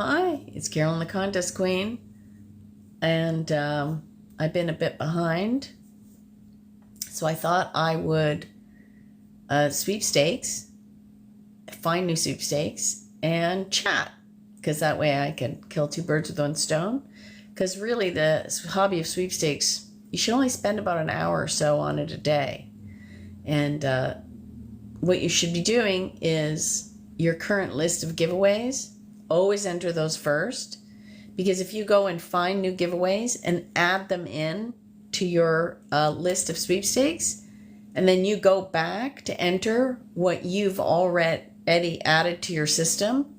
Hi, it's Carolyn the Contest Queen, and I've been a bit behind, so I thought I would sweepstakes, find new sweepstakes, and chat, because that way I can kill two birds with one stone. Because really, the hobby of sweepstakes, you should only spend about an hour or so on it a day, and what you should be doing is your current list of giveaways. Always enter those first, because if you go and find new giveaways and add them in to your list of sweepstakes, and then you go back to enter what you've already added to your system,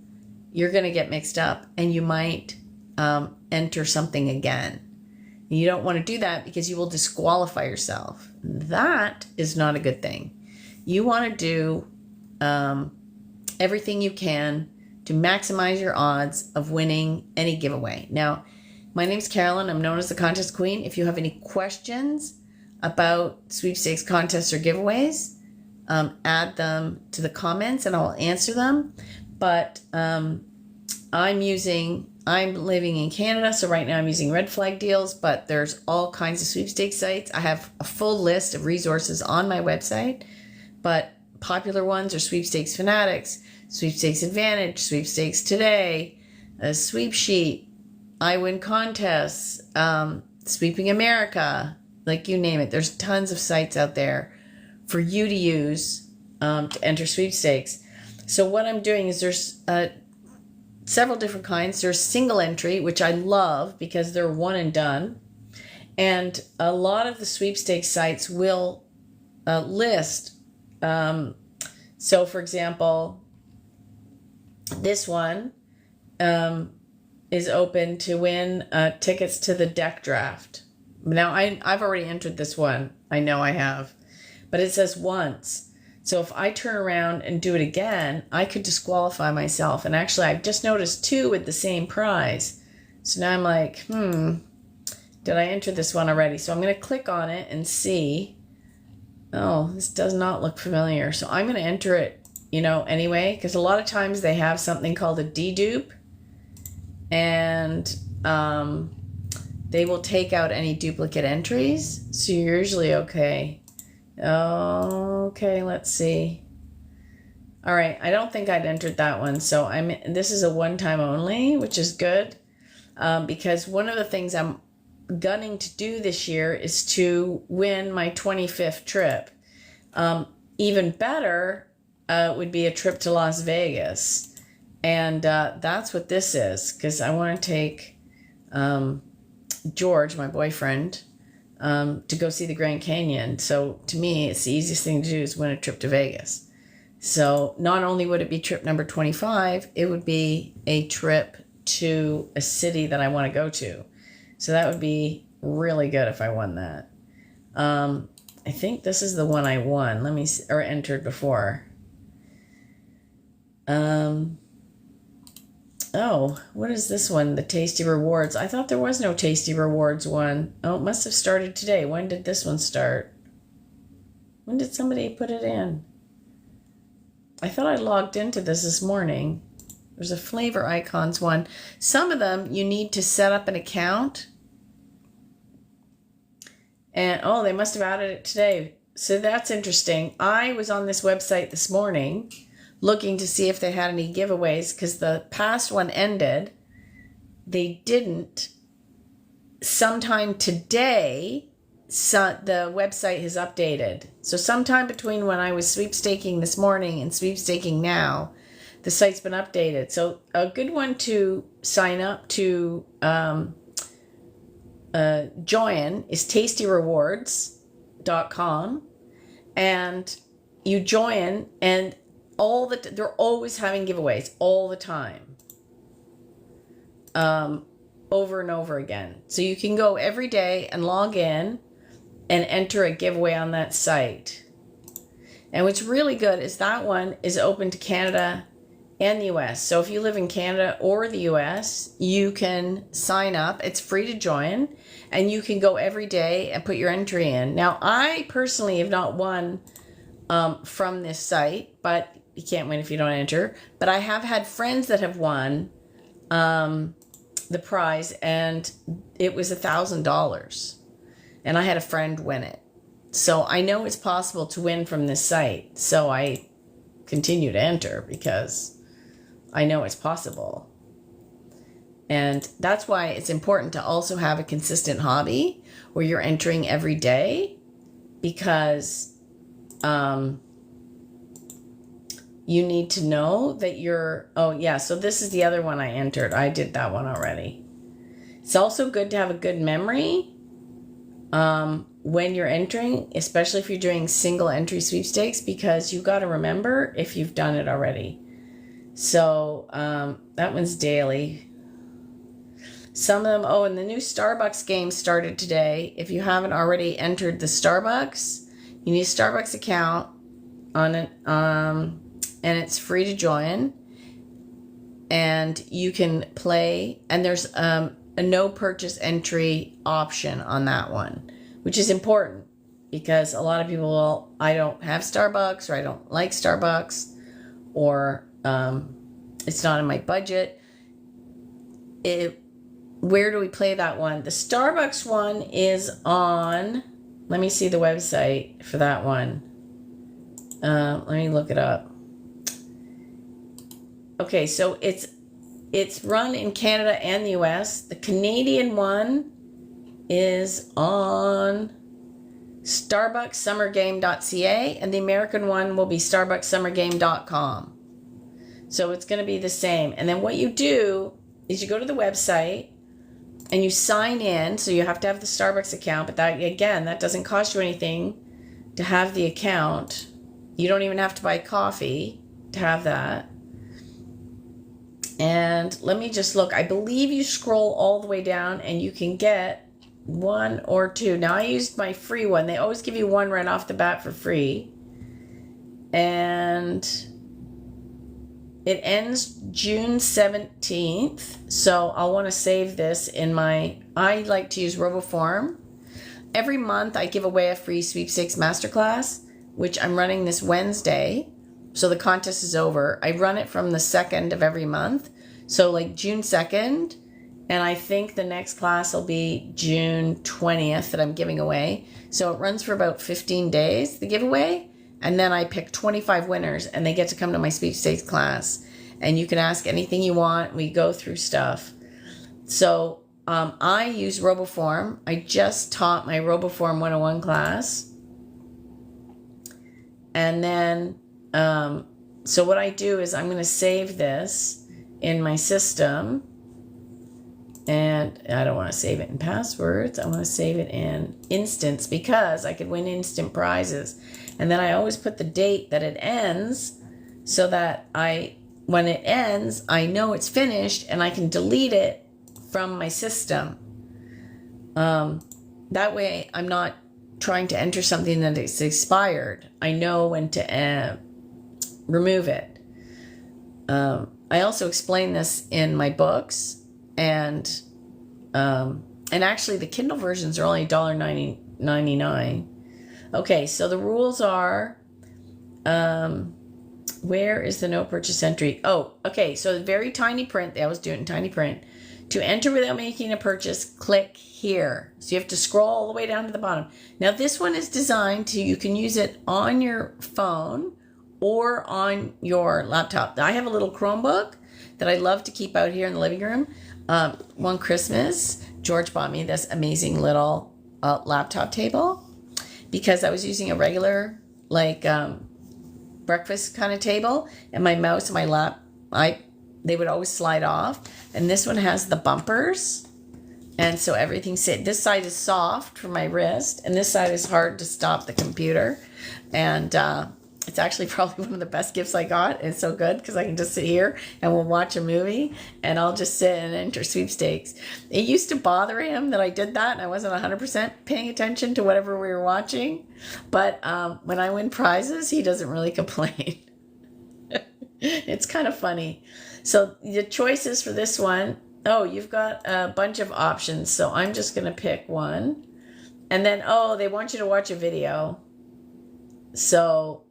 you're going to get mixed up and you might enter something again. You don't want to do that because you will disqualify yourself. That is not a good thing. You want to do everything you can to maximize your odds of winning any giveaway. Now, my name is Carolyn. I'm known as the Contest Queen. If you have any questions about sweepstakes contests or giveaways, add them to the comments and I'll answer them. But I'm living in Canada, so right now I'm using red flag deals, but there's all kinds of sweepstakes sites. I have a full list of resources on my website, but popular ones are Sweepstakes Fanatics, Sweepstakes Advantage, Sweepstakes Today, a Sweep Sheet, I Win Contests, Sweeping America, like you name it. There's tons of sites out there for you to use to enter sweepstakes. So what I'm doing is there's several different kinds. There's single entry, which I love because they're one and done. And a lot of the sweepstakes sites will list. So for example, this one is open to win tickets to the deck draft. Now, I've already entered this one. I know I have. But it says once. So if I turn around and do it again, I could disqualify myself. And actually, I've just noticed two with the same prize. So now I'm like, did I enter this one already? So I'm going to click on it and see. Oh, this does not look familiar. So I'm going to enter it, anyway, because a lot of times they have something called a dedupe, and they will take out any duplicate entries. So you're usually okay. Okay, let's see. All right, I don't think I'd entered that one. So this is a one-time only, which is good, because one of the things I'm gunning to do this year is to win my 25th trip. Even better would be a trip to Las Vegas, and that's what this is, because I want to take George, my boyfriend, to go see the Grand Canyon. So to me, it's the easiest thing to do is win a trip to Vegas. So not only would it be trip number 25, it would be a trip to a city that I want to go to. So that would be really good if I won that. I think this is the one I won. Let me see, or entered before. Oh, what is this one? The Tasty Rewards. I thought there was no Tasty Rewards one. Oh, it must have started today. When did this one start? When did somebody put it in? I thought I logged into this morning. There's a Flavor Icons one. Some of them you need to set up an account. And, oh, they must have added it today. So that's interesting. I was on this website this morning looking to see if they had any giveaways, because the past one ended. They didn't. Sometime today, the website has updated. So sometime between when I was sweepstaking this morning and sweepstaking now, the site's been updated. So a good one to sign up to join is tastyrewards.com, and you join, and they're always having giveaways all the time, over and over again. So you can go every day and log in and enter a giveaway on that site. And what's really good is that one is open to Canada and the US. So if you live in Canada or the US, you can sign up. It's free to join, and you can go every day and put your entry in. Now, I personally have not won from this site, but you can't win if you don't enter. But I have had friends that have won the prize, and it was $1,000. And I had a friend win it. So I know it's possible to win from this site. So I continue to enter because I know it's possible. And that's why it's important to also have a consistent hobby where you're entering every day, because you need to know that you're, oh yeah, so this is the other one I entered. I did that one already. It's also good to have a good memory when you're entering, especially if you're doing single entry sweepstakes, because you got to remember if you've done it already. So that one's daily. Some of them, oh, and the new Starbucks game started today. If you haven't already entered the Starbucks, you need a Starbucks account on it, and it's free to join. And you can play, and there's a no purchase entry option on that one, which is important because a lot of people will, I don't have Starbucks, or I don't like Starbucks, or it's not in my budget. Where do we play that one? The Starbucks one is on, let me see the website for that one. Let me look it up. Okay, so it's run in Canada and the US. The Canadian one is on starbuckssummergame.ca, and the American one will be starbuckssummergame.com. So it's going to be the same. And then what you do is you go to the website and you sign in. So you have to have the Starbucks account, but that, again, that doesn't cost you anything to have the account. You don't even have to buy coffee to have that. And let me just look. I believe you scroll all the way down and you can get one or two. Now I used my free one. They always give you one right off the bat for free. And it ends June 17th. So I'll want to save this in my, I like to use RoboForm. Every month I give away a free sweepstakes masterclass, which I'm running this Wednesday. So the contest is over. I run it from the 2nd of every month. So like June 2nd. And I think the next class will be June 20th that I'm giving away. So it runs for about 15 days, the giveaway. And then I pick 25 winners and they get to come to my sweepstakes class. And you can ask anything you want. We go through stuff. So I use RoboForm. I just taught my RoboForm 101 class. And then, so what I do is I'm going to save this in my system. And I don't want to save it in passwords. I want to save it in instants because I could win instant prizes. And then I always put the date that it ends so that when it ends, I know it's finished and I can delete it from my system. That way I'm not trying to enter something that is expired. I know when to remove it. I also explain this in my books, and actually the Kindle versions are only $1.99. Okay, so the rules are, where is the no purchase entry? Oh, okay, so the very tiny print, they always do it in tiny print. To enter without making a purchase, click here. So you have to scroll all the way down to the bottom. Now this one is designed to, you can use it on your phone or on your laptop. I have a little Chromebook that I love to keep out here in the living room. One Christmas, George bought me this amazing little laptop table because I was using a regular breakfast kind of table, and my mouse and my lap, they would always slide off. And this one has the bumpers, and so everything this side is soft for my wrist, and this side is hard to stop the computer. And it's actually probably one of the best gifts I got. It's so good because I can just sit here and we'll watch a movie and I'll just sit and enter sweepstakes. It used to bother him that I did that and I wasn't 100% paying attention to whatever we were watching. But when I win prizes, he doesn't really complain. It's kind of funny. So the choices for this one, oh, you've got a bunch of options. So I'm just going to pick one. And then, oh, they want you to watch a video. So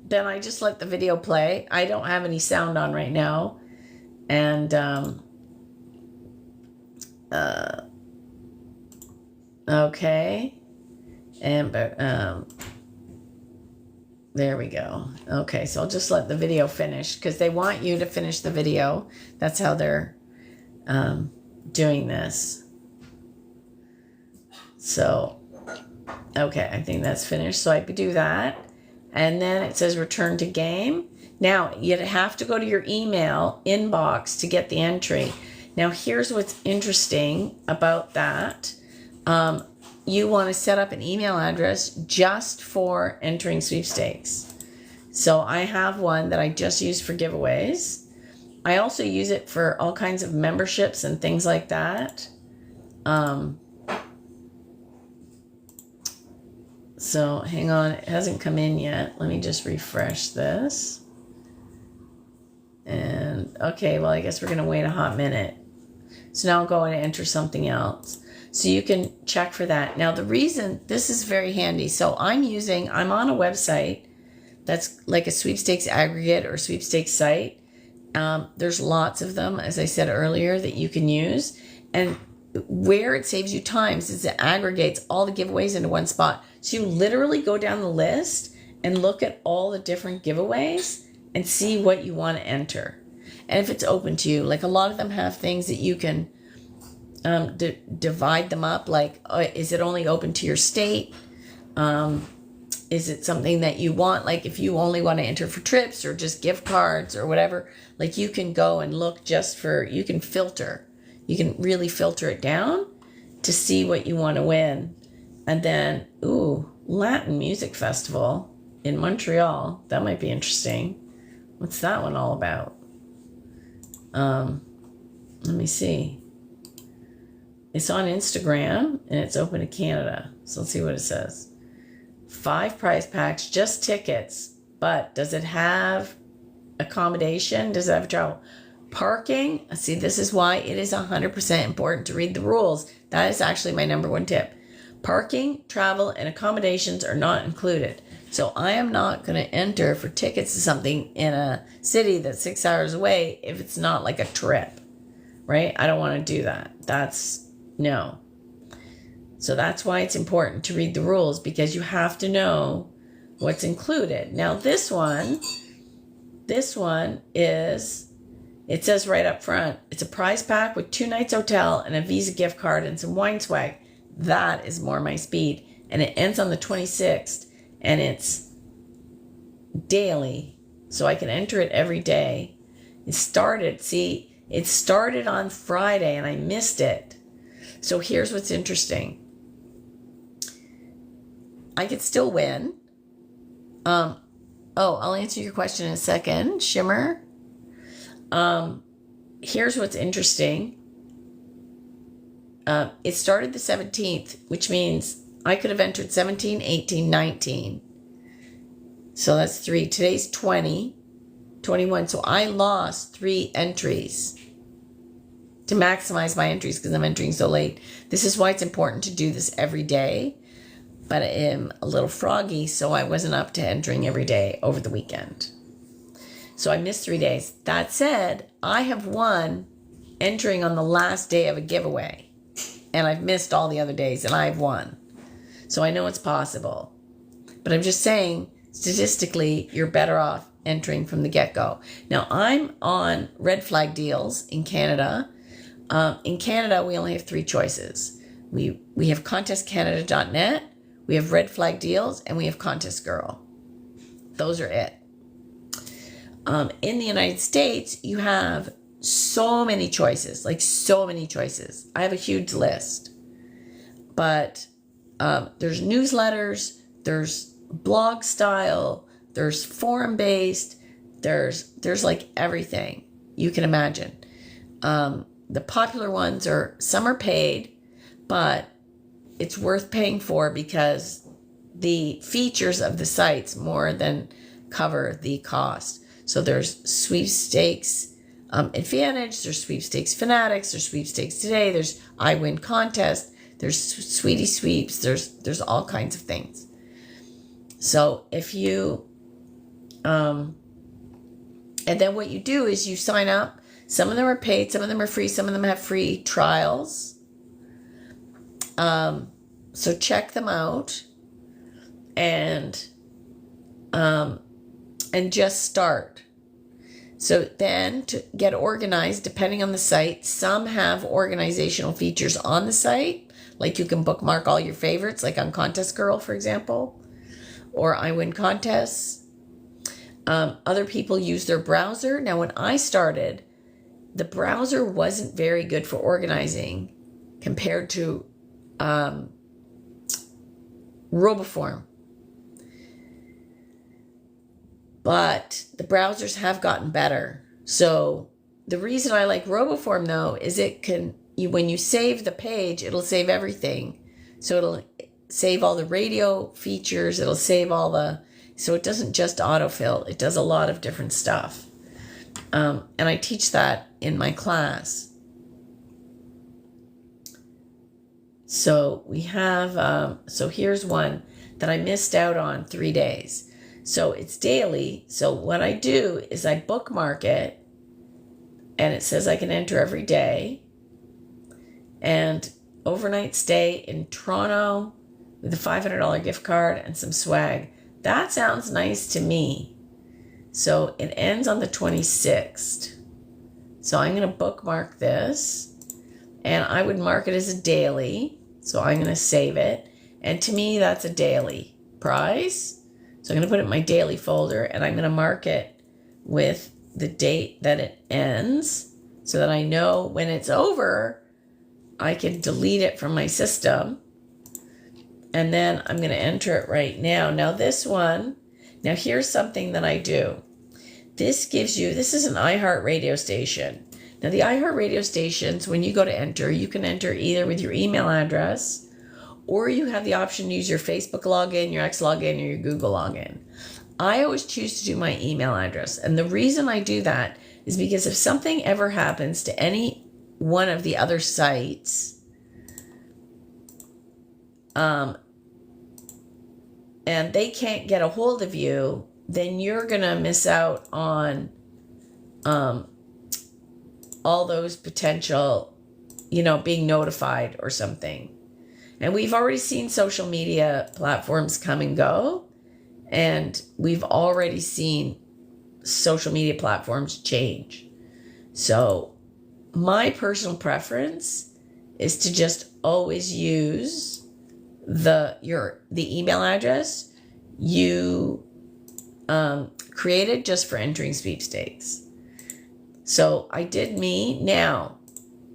then I just let the video play. I don't have any sound on right now. And okay, and there we go. Okay, so I'll just let the video finish because they want you to finish the video. That's how they're doing this. So, okay, I think that's finished. So I do that. And then it says return to game. Now, you'd have to go to your email inbox to get the entry. Now, here's what's interesting about that. You want to set up an email address just for entering sweepstakes. So I have one that I just use for giveaways. I also use it for all kinds of memberships and things like that. So hang on, it hasn't come in yet. Let me just refresh this. And okay, well, I guess we're going to wait a hot minute. So now I'll go and enter something else. So you can check for that. Now, the reason this is very handy. So I'm on a website that's like a sweepstakes aggregate or sweepstakes site. There's lots of them, as I said earlier, that you can use. And where it saves you time is it aggregates all the giveaways into one spot. So you literally go down the list and look at all the different giveaways and see what you want to enter. And if it's open to you, like a lot of them have things that you can divide them up. Like, is it only open to your state? Is it something that you want? Like if you only want to enter for trips or just gift cards or whatever, like you can go and look just for, you can filter. You can really filter it down to see what you want to win. And then, Latin Music Festival in Montreal. That might be interesting. What's that one all about? Let me see. It's on Instagram and it's open to Canada. So let's see what it says. 5 prize packs, just tickets. But does it have accommodation? Does it have travel? Parking? See, this is why it is 100% important to read the rules. That is actually my number one tip. Parking, travel, and accommodations are not included. So I am not going to enter for tickets to something in a city that's 6 hours away if it's not like a trip, right? I don't want to do that. No. So that's why it's important to read the rules, because you have to know what's included. Now this one is, it says right up front, it's a prize pack with 2 nights hotel and a Visa gift card and some wine swag. That is more my speed. And it ends on the 26th and it's daily. So I can enter it every day. It started on Friday and I missed it. So here's what's interesting. I could still win. I'll answer your question in a second, Shimmer. Here's what's interesting. It started the 17th, which means I could have entered 17, 18, 19. So that's 3. Today's 20, 21. So I lost 3 entries to maximize my entries because I'm entering so late. This is why it's important to do this every day. But I am a little froggy, so I wasn't up to entering every day over the weekend. So I missed 3 days. That said, I have won entering on the last day of a giveaway. And I've missed all the other days, and I've won. So I know it's possible. But I'm just saying, statistically, you're better off entering from the get-go. Now, I'm on red flag deals in Canada. In Canada, we only have 3 choices. We have contestcanada.net, we have red flag deals, and we have Contest Girl. Those are it. In the United States, you have so many choices, like so many choices. I have a huge list. But there's newsletters, there's blog style, there's forum-based, there's like everything you can imagine. The popular ones some are paid, but it's worth paying for because the features of the sites more than cover the cost. So there's Sweepstakes Advantage, there's Sweepstakes Fanatics, there's Sweepstakes Today, there's I Win Contest, there's Sweetie Sweeps, there's all kinds of things. So if you, and then what you do is you sign up. Some of them are paid, some of them are free, some of them have free trials. So check them out and just start. So then to get organized, depending on the site, some have organizational features on the site, like you can bookmark all your favorites, like on Contest Girl, for example, or I Win Contests. Other people use their browser. Now, when I started, the browser wasn't very good for organizing compared to RoboForm. But the browsers have gotten better. So the reason I like RoboForm, though, is when you save the page, it'll save everything. So it'll save all the radio features. It'll save so it doesn't just autofill. It does a lot of different stuff. And I teach that in my class. So we have, so here's one that I missed out on 3 days. So it's daily. So what I do is I bookmark it, and it says I can enter every day. And overnight stay in Toronto with a $500 gift card and some swag. That sounds nice to me. So it ends on the 26th. So I'm going to bookmark this, and I would mark it as a daily. So I'm going to save it. And to me, that's a daily prize. So I'm going to put it in my daily folder, and I'm going to mark it with the date that it ends so that I know when it's over, I can delete it from my system. And then I'm going to enter it right now. Now this one, now here's something that I do. This is an iHeart radio station. Now the iHeart radio stations, when you go to enter, you can enter either with your email address, or you have the option to use your Facebook login, your X login, or your Google login. I always choose to do my email address. And the reason I do that is because if something ever happens to any one of the other sites, and they can't get a hold of you, then you're going to miss out on all those potential, being notified or something. And we've already seen social media platforms come and go, and we've already seen social media platforms change. So my personal preference is to just always use the email address you created just for entering sweepstakes. So I did me. Now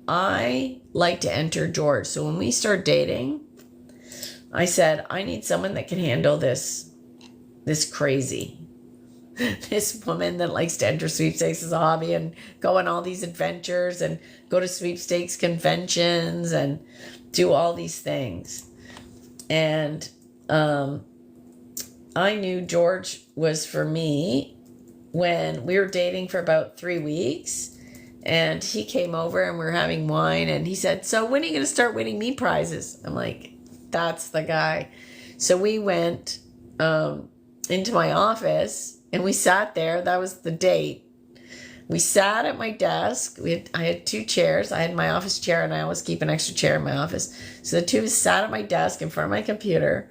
I like to enter George. So when we start dating, I said, I need someone that can handle this crazy. This woman that likes to enter sweepstakes as a hobby and go on all these adventures and go to sweepstakes conventions and do all these things. And I knew George was for me when we were dating for about 3 weeks. And he came over and we were having wine, and he said, so when are you going to start winning me prizes? I'm like, that's the guy. So we went into my office and we sat there. That was the date. We sat at my desk. I had 2 chairs. I had my office chair, and I always keep an extra chair in my office. So the two of us sat at my desk in front of my computer,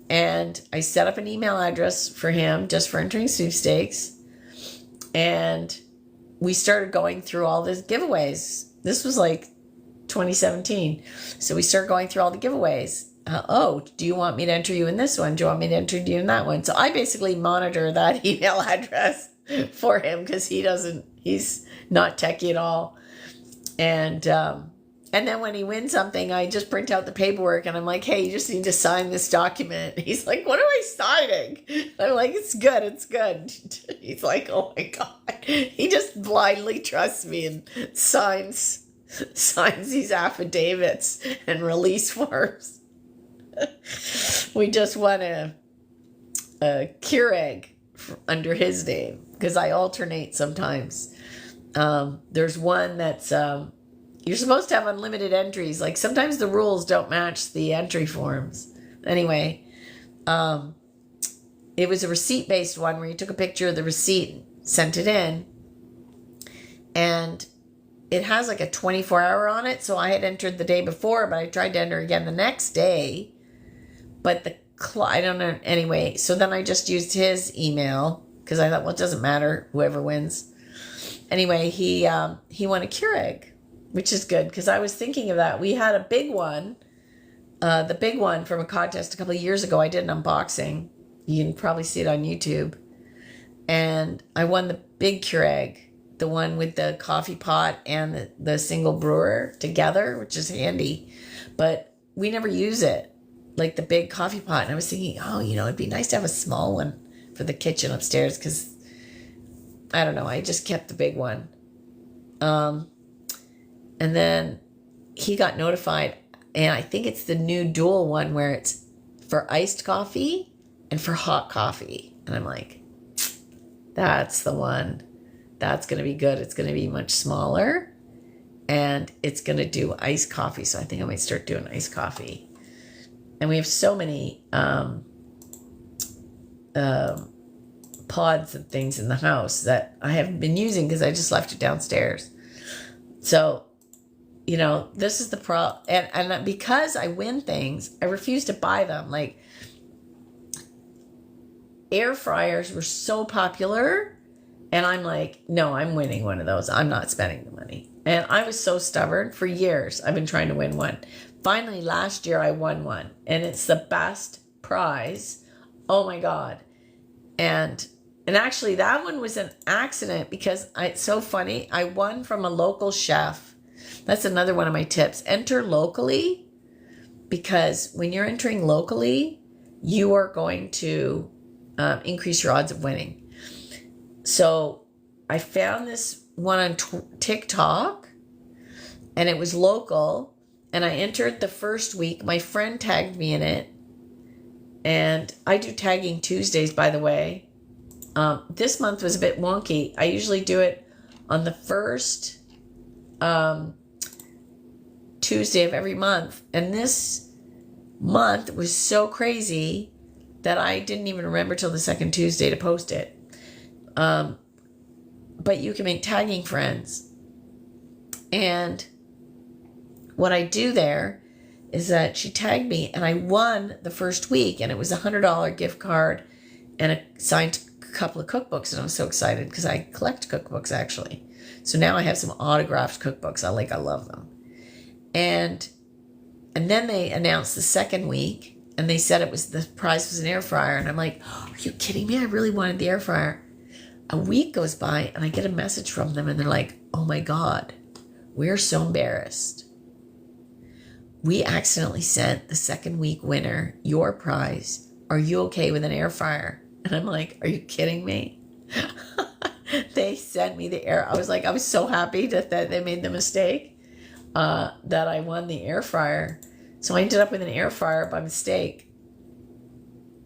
and I set up an email address for him just for entering sweepstakes. And we started going through all the giveaways. This was like 2017. So we started going through all the giveaways. Do you want me to enter you in this one? Do you want me to enter you in that one? So I basically monitor that email address for him because he's not techie at all. And then when he wins something, I just print out the paperwork and I'm like, hey, you just need to sign this document. He's like, what am I signing? I'm like, it's good. He's like, oh my God. He just blindly trusts me and signs these affidavits and release forms. We just won a Keurig under his name because I alternate sometimes. There's one that's you're supposed to have unlimited entries. Like sometimes the rules don't match the entry forms. Anyway, it was a receipt-based one where you took a picture of the receipt, sent it in, and it has like a 24-hour on it. So I had entered the day before, but I tried to enter again the next day. But I don't know. Anyway, so then I just used his email because I thought, well, it doesn't matter, whoever wins. Anyway, he won a Keurig, which is good because I was thinking of that. We had a big one, the big one from a contest a couple of years ago. I did an unboxing. You can probably see it on YouTube. And I won the big Keurig, the one with the coffee pot and the single brewer together, which is handy. But we never use it, like the big coffee pot. And I was thinking, oh, it'd be nice to have a small one for the kitchen upstairs because, I don't know, I just kept the big one. And then he got notified, and I think it's the new dual one where it's for iced coffee and for hot coffee. And I'm like, that's the one. That's going to be good. It's going to be much smaller, and it's going to do iced coffee. So I think I might start doing iced coffee. And we have so many pods and things in the house that I haven't been using because I just left it downstairs. So, this is the problem. And because I win things, I refuse to buy them. Like, air fryers were so popular, and I'm like, no, I'm winning one of those. I'm not spending the money. And I was so stubborn for years. I've been trying to win one. Finally, last year I won one, and it's the best prize. Oh my God. And actually that one was an accident because it's so funny. I won from a local chef. That's another one of my tips. Enter locally, because when you're entering locally, you are going to increase your odds of winning. So I found this one on TikTok, and it was local, and I entered the first week. My friend tagged me in it, and I do tagging Tuesdays, by the way. This month was a bit wonky. I usually do it on the first Tuesday of every month, and this month was so crazy that I didn't even remember till the second Tuesday to post it. But you can make tagging friends. And what I do there is that she tagged me, and I won the first week, and it was a $100 gift card and a signed couple of cookbooks. And I was so excited because I collect cookbooks, actually. So now I have some autographed cookbooks. I love them. And then they announced the second week, and they said the prize was an air fryer. And I'm like, oh, are you kidding me? I really wanted the air fryer. A week goes by, and I get a message from them, and they're like, oh my God, we're so embarrassed. We accidentally sent the second week winner your prize. Are you okay with an air fryer? And I'm like, are you kidding me? They sent me the air. I was so happy that they made the mistake that I won the air fryer. So I ended up with an air fryer by mistake.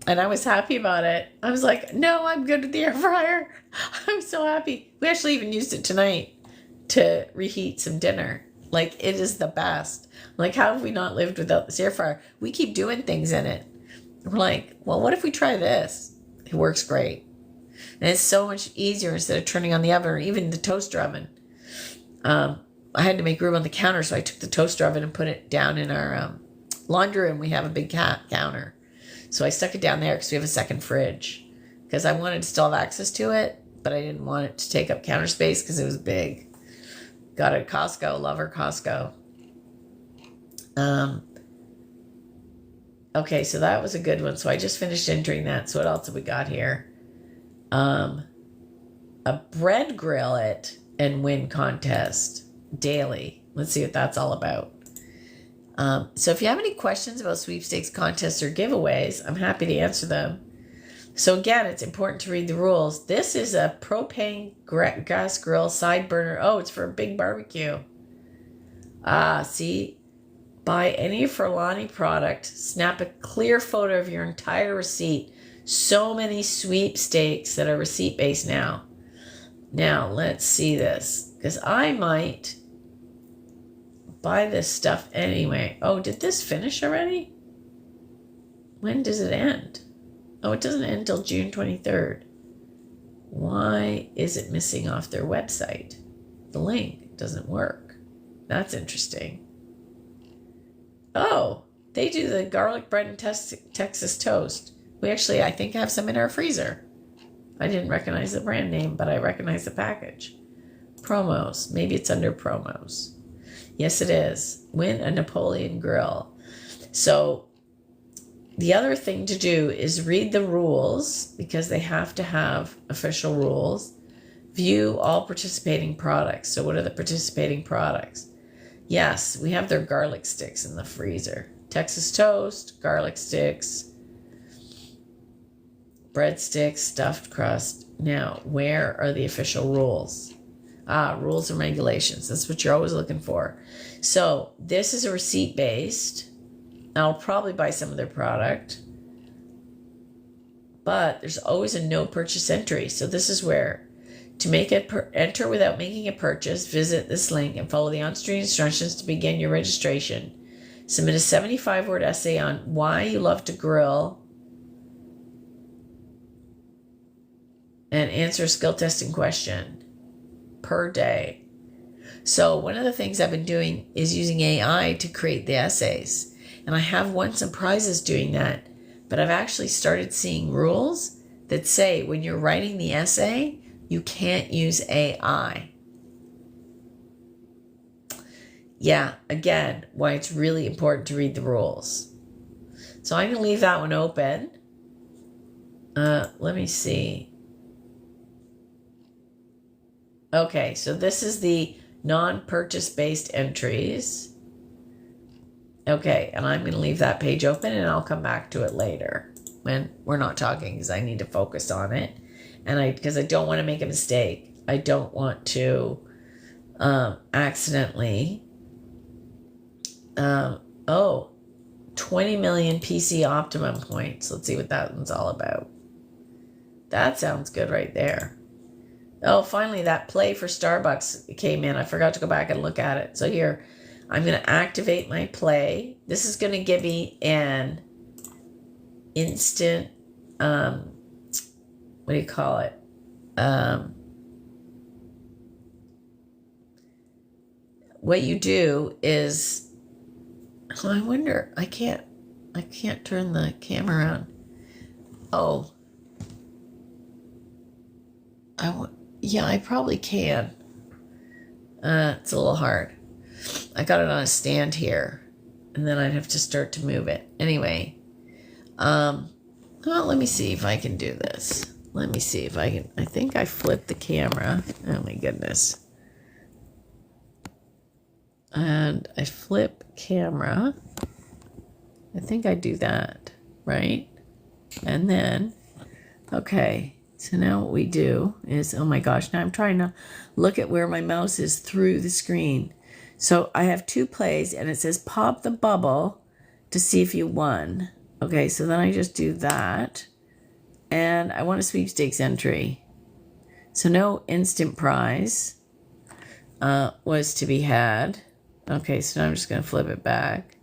And I was happy about it. I was like, no, I'm good with the air fryer. I'm so happy. We actually even used it tonight to reheat some dinner. Like, it is the best. Like, how have we not lived without this air fryer? We keep doing things in it. We're like, well, what if we try this? It works great. And it's so much easier instead of turning on the oven or even the toaster oven. I had to make room on the counter, so I took the toaster oven and put it down in our laundry room. We have a big counter. So I stuck it down there because we have a second fridge. Because I wanted to still have access to it, but I didn't want it to take up counter space because it was big. Got it at Costco. Love her Costco. Okay, so that was a good one. So I just finished entering that. So what else have we got here? A bread grill it and win contest daily. Let's see what that's all about. So if you have any questions about sweepstakes contests or giveaways, I'm happy to answer them. So again, it's important to read the rules. This is a propane gas grill side burner. Oh, it's for a big barbecue. See? Buy any Furlani product. Snap a clear photo of your entire receipt. So many sweepstakes that are receipt-based now. Now, let's see this. Because I might buy this stuff anyway. Oh, did this finish already? When does it end? Oh, it doesn't end until June 23rd. Why is it missing off their website? The link. doesn't work. That's interesting. Oh, they do the garlic bread and Texas toast. We actually, I think, have some in our freezer. I didn't recognize the brand name, but I recognize the package. Promos. Maybe it's under promos. Yes, it is. Win a Napoleon grill. So the other thing to do is read the rules, because they have to have official rules. View all participating products. So what are the participating products? Yes, we have their garlic sticks in the freezer. Texas toast, garlic sticks, breadsticks, stuffed crust. Now, where are the official rules? Rules and regulations. That's what you're always looking for. So this is a receipt-based. I'll probably buy some of their product. But there's always a no purchase entry. So this is where, to make it enter without making a purchase, visit this link and follow the on-screen instructions to begin your registration. Submit a 75-word essay on why you love to grill and answer a skill testing question per day. So one of the things I've been doing is using AI to create the essays. And I have won some prizes doing that. But I've actually started seeing rules that say when you're writing the essay, you can't use AI. Yeah, again, why it's really important to read the rules. So I'm going to leave that one open. Let me see. Okay, so this is the non-purchase based entries. Okay, and I'm going to leave that page open, and I'll come back to it later when we're not talking, because I need to focus on it. And because I don't want to make a mistake. I don't want to accidentally 20 million PC optimum points. Let's see what that one's all about. That sounds good right there. Oh, finally, that play for Starbucks came in. I forgot to go back and look at it. So here, I'm going to activate my play. This is going to give me an instant, what do you call it? What you do is, I wonder, I can't turn the camera on. Oh, yeah, I probably can. It's a little hard. I got it on a stand here, and then I'd have to start to move it. Anyway, well, let me see if I can do this. Let me see if I can. I think I flipped the camera. Oh my goodness. And I flip camera. I think I do that, right? And then, okay. So now what we do is, oh my gosh, now I'm trying to look at where my mouse is through the screen. So I have two plays, and it says pop the bubble to see if you won. Okay, so then I just do that. And I want a sweepstakes entry. So no instant prize was to be had. Okay, so now I'm just going to flip it back.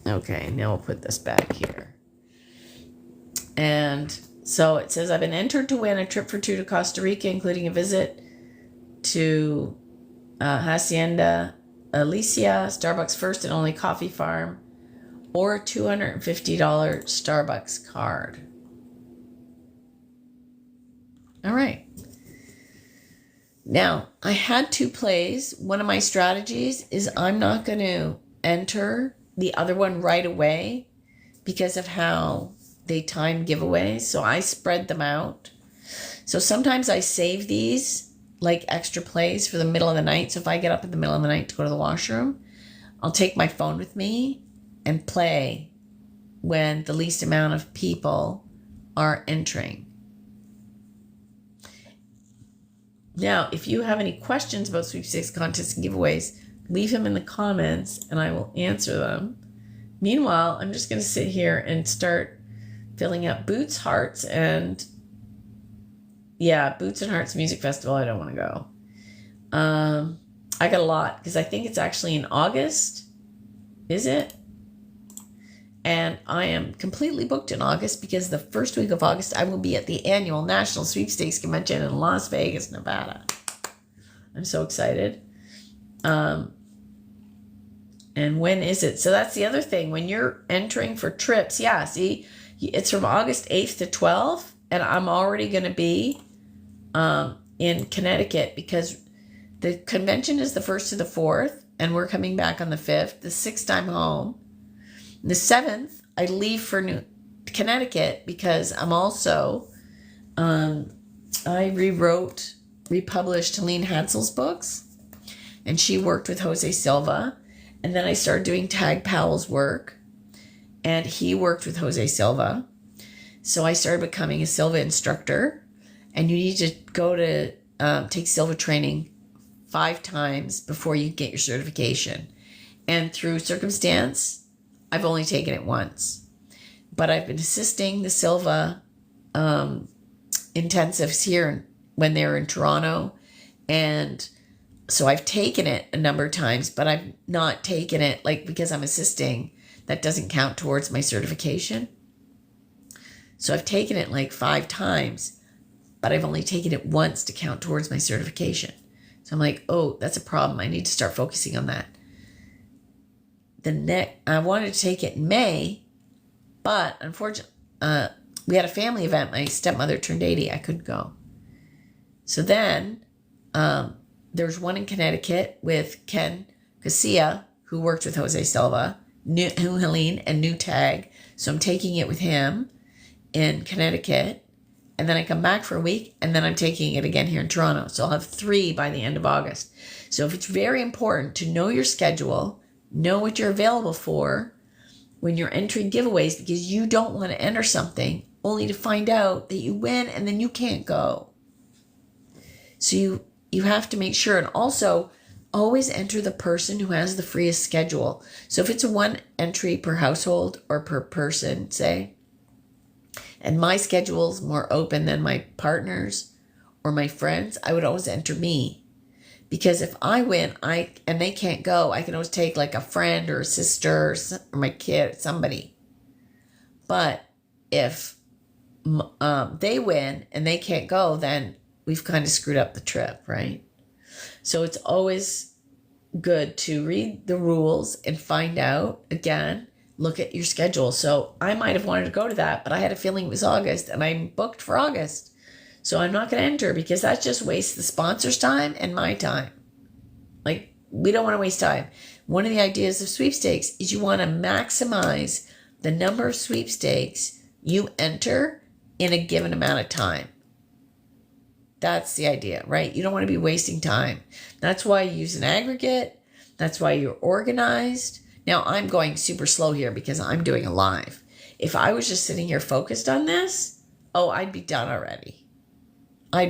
Okay, now we'll put this back here. And so it says, I've been entered to win a trip for two to Costa Rica, including a visit to Hacienda Alicia, Starbucks' first and only coffee farm, or a $250 Starbucks card. All right. Now, I had two plays. One of my strategies is I'm not going to enter the other one right away because of how they time giveaways. So I spread them out. So sometimes I save these like extra plays for the middle of the night. So if I get up in the middle of the night to go to the washroom, I'll take my phone with me and play when the least amount of people are entering. Now, if you have any questions about sweepstakes contests and giveaways, leave them in the comments and I will answer them. Meanwhile, I'm just going to sit here and start filling up Boots Hearts and Boots and Hearts Music Festival. I don't want to go. I got a lot because I think it's actually in August. Is it? And I am completely booked in August because the first week of August, I will be at the annual National Sweepstakes Convention in Las Vegas, Nevada. I'm so excited. And when is it? So that's the other thing. When you're entering for trips, yeah, see, it's from August 8th to 12th, and I'm already going to be in Connecticut because the convention is the 1st to the 4th, and we're coming back on the 5th. The 6th, I'm home. The 7th, I leave for Connecticut because I'm also, I republished Helene Hansel's books, and she worked with Jose Silva. And then I started doing Tag Powell's work, and he worked with Jose Silva. So I started becoming a Silva instructor, and you need to go to take Silva training 5 times before you get your certification. And through circumstance, I've only taken it once. But I've been assisting the Silva intensives here when they were in Toronto, and so I've taken it a number of times, but I've not taken it, like, because I'm assisting, that doesn't count towards my certification. So I've taken it like 5 times, but I've only taken it once to count towards my certification. So I'm like, oh, that's a problem. I need to start focusing on that. I wanted to take it in May, but unfortunately, we had a family event. My stepmother turned 80. I couldn't go. So then, there's one in Connecticut with Ken Casilla, who worked with Jose Silva, knew Helene, and knew Tag. So I'm taking it with him in Connecticut. And then I come back for a week, and then I'm taking it again here in Toronto. So I'll have 3 by the end of August. So if it's very important to know your schedule, know what you're available for when you're entering giveaways, because you don't want to enter something only to find out that you win and then you can't go. So you have to make sure. And also, always enter the person who has the freest schedule. So if it's a 1 entry per household or per person, say, and my schedule's more open than my partner's or my friends, I would always enter me. Because if I win, and they can't go, I can always take like a friend or a sister or my kid, somebody. But if they win and they can't go, then we've kind of screwed up the trip, right? So it's always good to read the rules and find out, again, look at your schedule. So I might have wanted to go to that, but I had a feeling it was August, and I'm booked for August. So I'm not going to enter, because that just wastes the sponsor's time and my time. Like, we don't want to waste time. One of the ideas of sweepstakes is you want to maximize the number of sweepstakes you enter in a given amount of time. That's the idea, right? You don't want to be wasting time. That's why you use an aggregate. That's why you're organized. Now, I'm going super slow here because I'm doing a live. If I was just sitting here focused on this, I'd be done already. But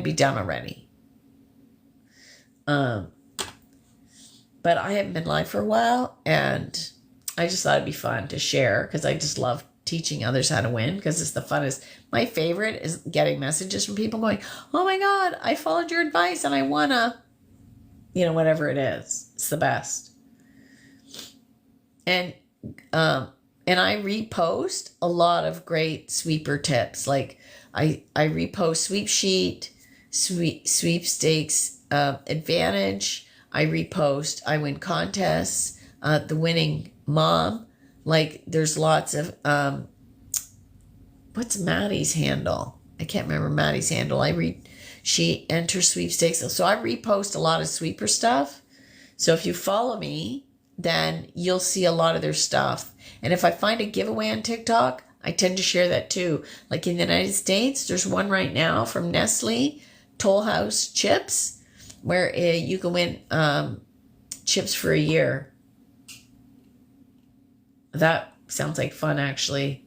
I haven't been live for a while, and I just thought it'd be fun to share, because I just love teaching others how to win, because it's the funnest. My favorite is getting messages from people going, oh my God, I followed your advice and I won whatever it is. It's the best. And I repost a lot of great sweeper tips. Like I repost Sweep Sheet, Sweepstakes Advantage. I repost I Win Contests, The Winning Mom. Like, there's lots of, what's Maddie's handle? I can't remember Maddie's handle. She enters sweepstakes. So I repost a lot of sweeper stuff. So if you follow me, then you'll see a lot of their stuff. And if I find a giveaway on TikTok, I tend to share that too. Like in the United States, there's one right now from Nestle, Toll House chips, where you can win chips for a year. That sounds like fun, actually.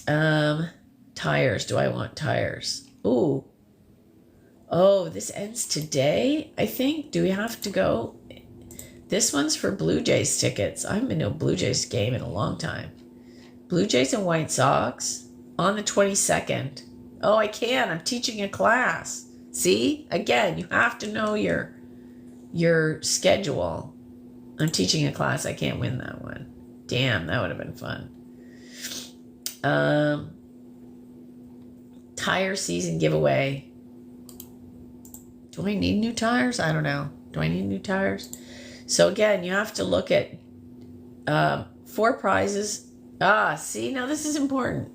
Tires. Do I want tires? Ooh. Oh, this ends today, I think. Do we have to go? This one's for Blue Jays tickets. I haven't been to a Blue Jays game in a long time. Blue Jays and White Sox on the 22nd. Oh, I can. I'm teaching a class. See? Again, you have to know your schedule. I'm teaching a class. I can't win that one. Damn, that would have been fun. Tire season giveaway. Do I need new tires? I don't know. Do I need new tires? So again, you have to look at 4 prizes. See, now this is important.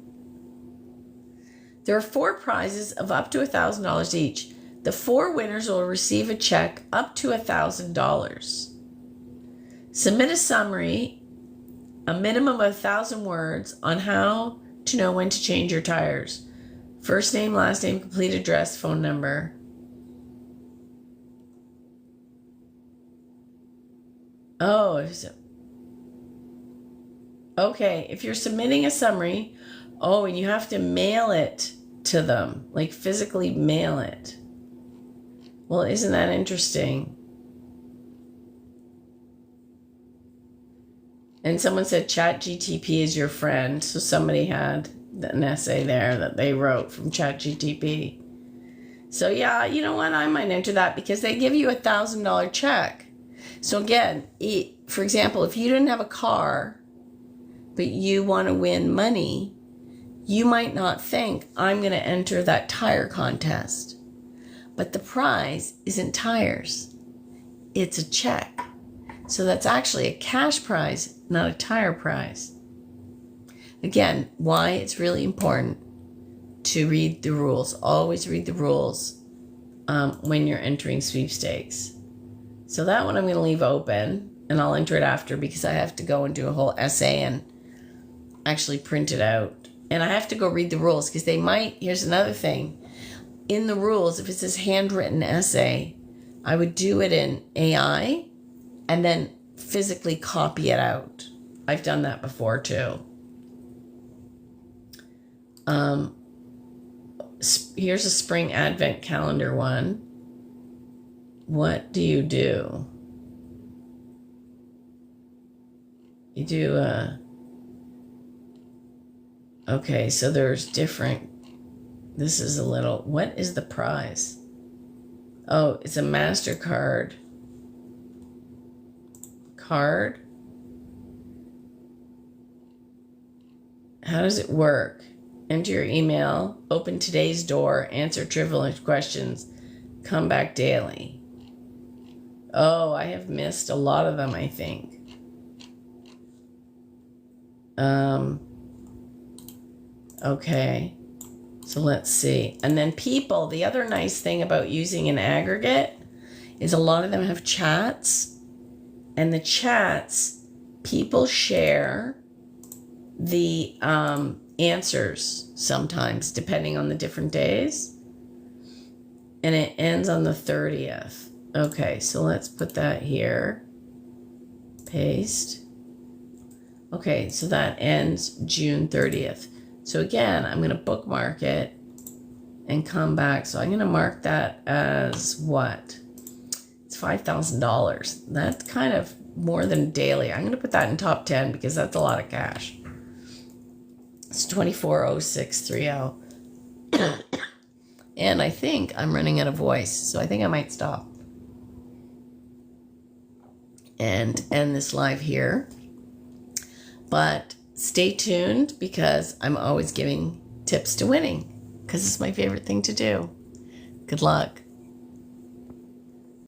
There are 4 prizes of up to $1,000 each. The 4 winners will receive a check up to $1,000. Submit a summary, a minimum of 1,000 words on how to know when to change your tires. First name, last name, complete address, phone number. Oh, okay. If you're submitting a summary, and you have to mail it to them, like physically mail it. Well, isn't that interesting? And someone said ChatGTP is your friend. So somebody had an essay there that they wrote from ChatGTP. So yeah, you know what? I might enter that because they give you $1,000 check. So again, for example, if you didn't have a car, but you want to win money, you might not think, I'm going to enter that tire contest. But the prize isn't tires. It's a check. So that's actually a cash prize, not a tire prize. Again, why it's really important to read the rules. Always read the rules when you're entering sweepstakes. So that one I'm going to leave open, and I'll enter it after because I have to go and do a whole essay and actually print it out. And I have to go read the rules because they might, here's another thing. In the rules, if it says handwritten essay, I would do it in AI and then physically copy it out. I've done that before too. Here's a spring advent calendar one. What do? You do okay, so there's different, this is a little, what is the prize? Oh, it's a MasterCard card. How does it work? Enter your email, open today's door, answer trivial questions, come back daily. Oh, I have missed a lot of them, I think. Okay, so let's see. And then people, the other nice thing about using an aggregate is a lot of them have chats, and the chats, people share the answers sometimes, depending on the different days. And it ends on the 30th. Okay, so let's put that here. Paste. Okay, so that ends June 30th. So again, I'm going to bookmark it and come back. So I'm going to mark that as what? It's $5,000. That's kind of more than daily. I'm going to put that in top 10 because that's a lot of cash. It's 240630. And I think I'm running out of voice, so I think I might stop and end this live here. But stay tuned because I'm always giving tips to winning because it's my favorite thing to do. Good luck.